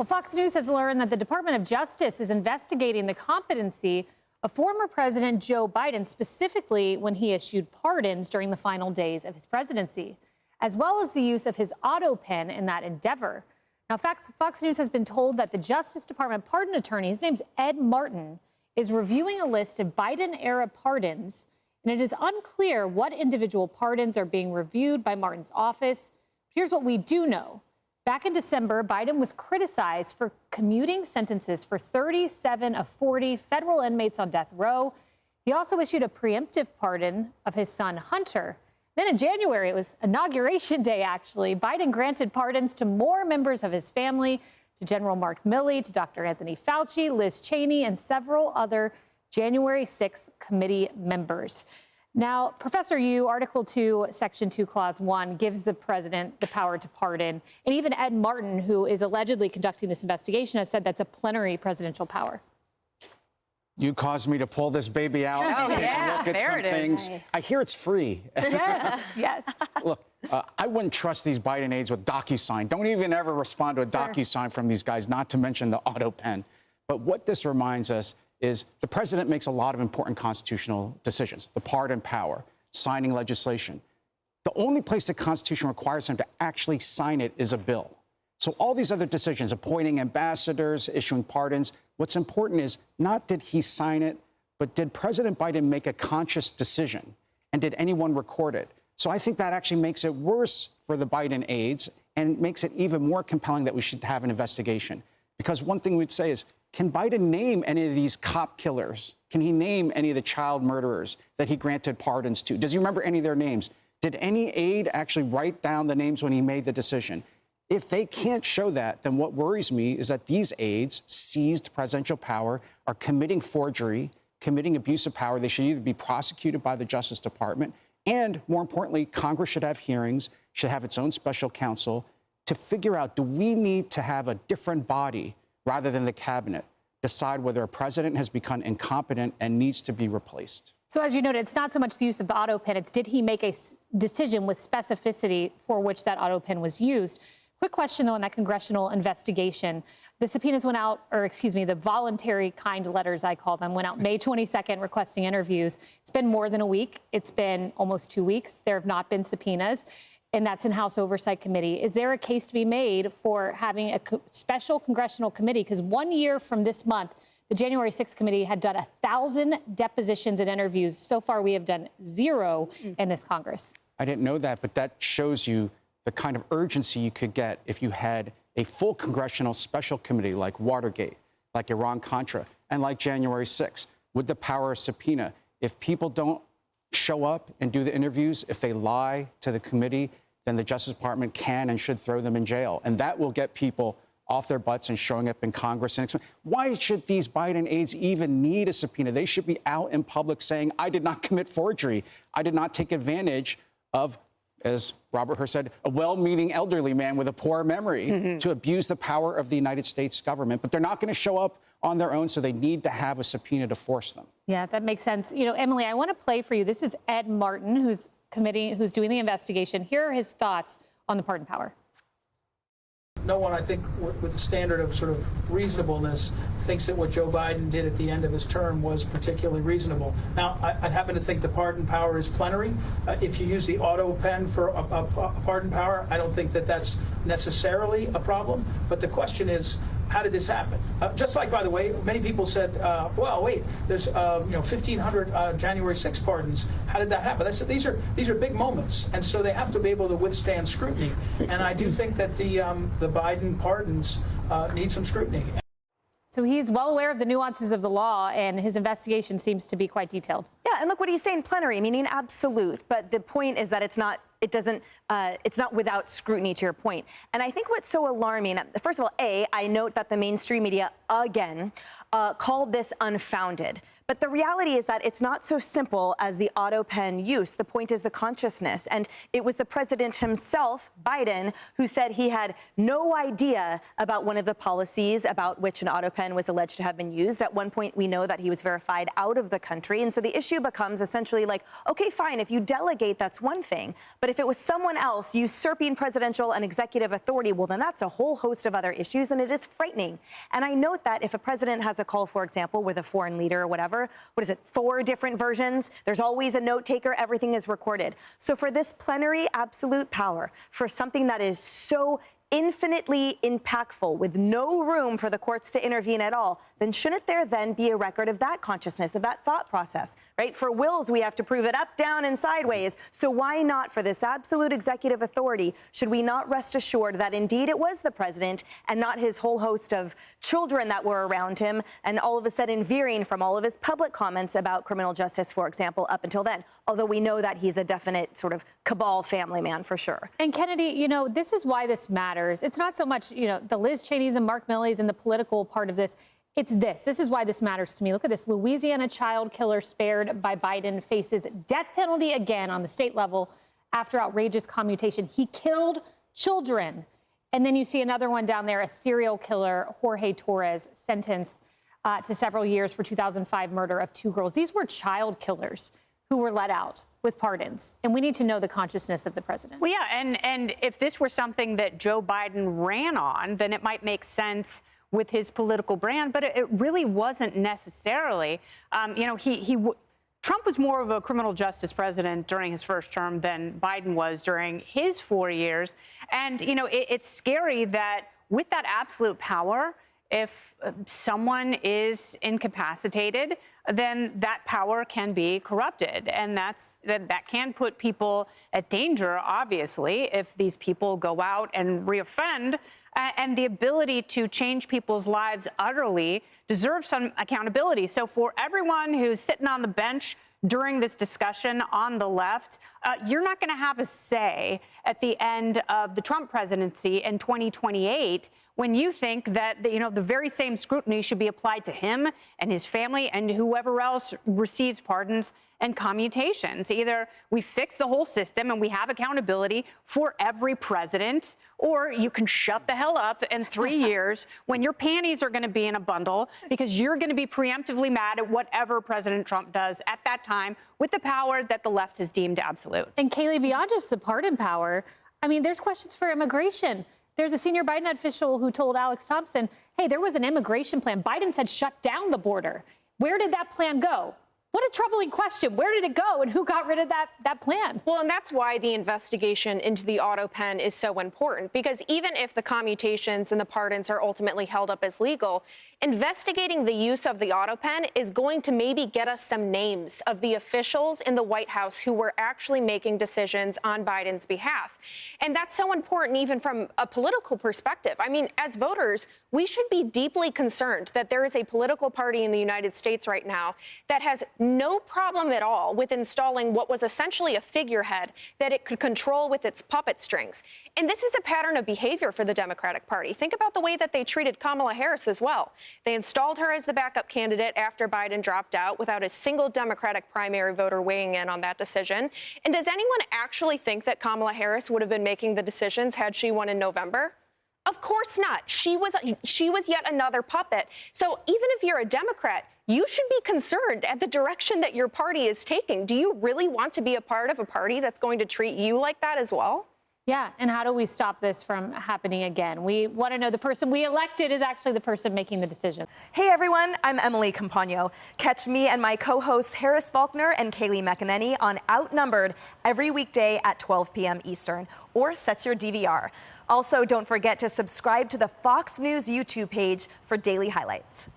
Well, Fox News has learned that the Department of Justice is investigating the competency of former President Joe Biden, specifically when he issued pardons during the final days of his presidency, as well as the use of his autopen in that endeavor. Now, Fox News has been told that the Justice Department pardon attorney, his name's Ed Martin, is reviewing a list of Biden-era pardons, and it is unclear what individual pardons are being reviewed by Martin's office. Here's what we do know. Back in December, Biden was criticized for commuting sentences for 37 of 40 federal inmates on death row. He also issued a preemptive pardon of his son, Hunter. Then in January, it was Inauguration Day, actually, Biden granted pardons to more members of his family, to General Mark Milley, to Dr. Anthony Fauci, Liz Cheney, and several other January 6th committee members. Now, Professor Yu, Article 2, Section 2, Clause 1 gives the president the power to pardon. And even Ed Martin, who is allegedly conducting this investigation, has said that's a plenary presidential power. You caused me to pull this baby out and take a look at some things. Nice. I hear it's free. Yes, yes. Look, I wouldn't trust these Biden aides with DocuSign. Don't even ever respond to a DocuSign from these guys, not to mention the autopen. But what this reminds us is the president makes a lot of important constitutional decisions, the pardon power, signing legislation. The only place the Constitution requires him to actually sign it is a bill. So all these other decisions, appointing ambassadors, issuing pardons, what's important is not did he sign it, but did President Biden make a conscious decision? And did anyone record it? So I think that actually makes it worse for the Biden aides and makes it even more compelling that we should have an investigation. Because one thing we'd say is, can Biden name any of these cop killers? Can he name any of the child murderers that he granted pardons to? Does he remember any of their names? Did any aide actually write down the names when he made the decision? If they can't show that, then what worries me is that these aides seized presidential power, are committing forgery, committing abuse of power. They should either be prosecuted by the Justice Department, and more importantly, Congress should have hearings, should have its own special counsel to figure out, do we need to have a different body rather than the cabinet decide whether a president has become incompetent and needs to be replaced? So as you noted, it's not so much the use of the autopen, it's did he make a decision with specificity for which that autopen was used? Quick question, though, on that congressional investigation. The subpoenas went out, or excuse me, the voluntary kind letters, I call them, went out May 22nd requesting interviews. It's been more than a week. It's been almost 2 weeks. There have not been subpoenas, and that's in House Oversight Committee. Is there a case to be made for having a special congressional committee? Because 1 year from this month, the January 6th committee had done 1,000 depositions and interviews. So far, we have done 0 in this Congress. I didn't know that, but that shows you the kind of urgency you could get if you had a full congressional special committee like Watergate, like Iran-Contra, and like January 6th, with the power of subpoena. If people don't show up and do the interviews, if they lie to the committee, then the Justice Department can and should throw them in jail. And that will get people off their butts and showing up in Congress. And why should these Biden aides even need a subpoena? They should be out in public saying, I did not commit forgery. I did not take advantage of, as Robert Hur said, a well-meaning elderly man with a poor memory to abuse the power of the United States government. But they're not going to show up on their own, so they need to have a subpoena to force them. Yeah, that makes sense. You know, Emily, I want to play for you. This is Ed Martin, who's doing the investigation. Here are his thoughts on the pardon power. No one, I think, with the standard of sort of reasonableness, thinks that what Joe Biden did at the end of his term was particularly reasonable. Now, I happen to think the pardon power is plenary. If you use the auto pen for a pardon power, I don't think that that's necessarily a problem. But the question is, how did this happen? Just like, by the way, many people said, well, wait, there's 1,500 January 6 pardons. How did that happen? These are big moments, and so they have to be able to withstand scrutiny. And I do think that the Biden pardons need some scrutiny. So he's well aware of the nuances of the law, and his investigation seems to be quite detailed. Yeah, and look what he's saying, plenary, meaning absolute. But the point is that it's not without scrutiny, to your point. And I think what's so alarming, first of all, I note that the mainstream media, again, called this unfounded. But the reality is that it's not so simple as the autopen use. The point is the consciousness. And it was the president himself, Biden, who said he had no idea about one of the policies about which an autopen was alleged to have been used. At one point, we know that he was verified out of the country. And so the issue becomes essentially like, okay, fine, if you delegate, that's one thing. But if it was someone else usurping presidential and executive authority, well, then that's a whole host of other issues, and it is frightening. And I note that if a president has a call, for example, with a foreign leader or whatever, what is it, 4 different versions? There's always a note taker. Everything is recorded. So for this plenary absolute power, for something that is so infinitely impactful with no room for the courts to intervene at all, then shouldn't there then be a record of that consciousness, of that thought process, right? For wills, we have to prove it up, down, and sideways. So why not for this absolute executive authority, should we not rest assured that indeed it was the president and not his whole host of children that were around him and all of a sudden veering from all of his public comments about criminal justice, for example, up until then, although we know that he's a definite sort of cabal family man for sure. And Kennedy, you know, this is why this matters. It's not so much, you know, the Liz Cheneys and Mark Milley's and the political part of this. It's this. This is why this matters to me. Look at this. Louisiana child killer spared by Biden faces death penalty again on the state level after outrageous commutation. He killed children. And then you see another one down there, a serial killer, Jorge Torres, sentenced to several years for 2005 murder of 2 girls. These were child killers who were let out with pardons. And we need to know the consciousness of the president. Well, yeah, and if this were something that Joe Biden ran on, then it might make sense with his political brand, but it really wasn't necessarily. You know, Trump was more of a criminal justice president during his first term than Biden was during his 4 years. And, you know, it's scary that with that absolute power, if someone is incapacitated, then that power can be corrupted. And that can put people at danger, obviously, if these people go out and reoffend. And the ability to change people's lives utterly deserves some accountability. So for everyone who's sitting on the bench during this discussion on the left, you're not going to have a say at the end of the Trump presidency in 2028 when you think that, you know, the very same scrutiny should be applied to him and his family and whoever else receives pardons and commutations. Either we fix the whole system and we have accountability for every president, or you can shut the hell up in 3 years when your panties are going to be in a bundle because you're going to be preemptively mad at whatever President Trump does at that time with the power that the left has deemed absolute. And Kayleigh, beyond just the pardon power, I mean, there's questions for immigration. There's a senior Biden official who told Alex Thompson, hey, there was an immigration plan. Biden said shut down the border. Where did that plan go? What a troubling question. Where did it go and who got rid of that plan? Well, and that's why the investigation into the autopen is so important, because even if the commutations and the pardons are ultimately held up as legal, investigating the use of the autopen is going to maybe get us some names of the officials in the White House who were actually making decisions on Biden's behalf. And that's so important even from a political perspective. I mean, as voters, we should be deeply concerned that there is a political party in the United States right now that has no problem at all with installing what was essentially a figurehead that it could control with its puppet strings. And this is a pattern of behavior for the Democratic Party. Think about the way that they treated Kamala Harris as well. They installed her as the backup candidate after Biden dropped out without a single Democratic primary voter weighing in on that decision. And does anyone actually think that Kamala Harris would have been making the decisions had she won in November? Of course not. She was yet another puppet. So even if you're a Democrat, you should be concerned at the direction that your party is taking. Do you really want to be a part of a party that's going to treat you like that as well? Yeah, and how do we stop this from happening again? We want to know the person we elected is actually the person making the decision. Hey everyone, I'm Emily Compagno. Catch me and my co-hosts Harris Faulkner and Kayleigh McEnany on Outnumbered every weekday at 12 p.m. Eastern, or set your DVR. Also, don't forget to subscribe to the Fox News YouTube page for daily highlights.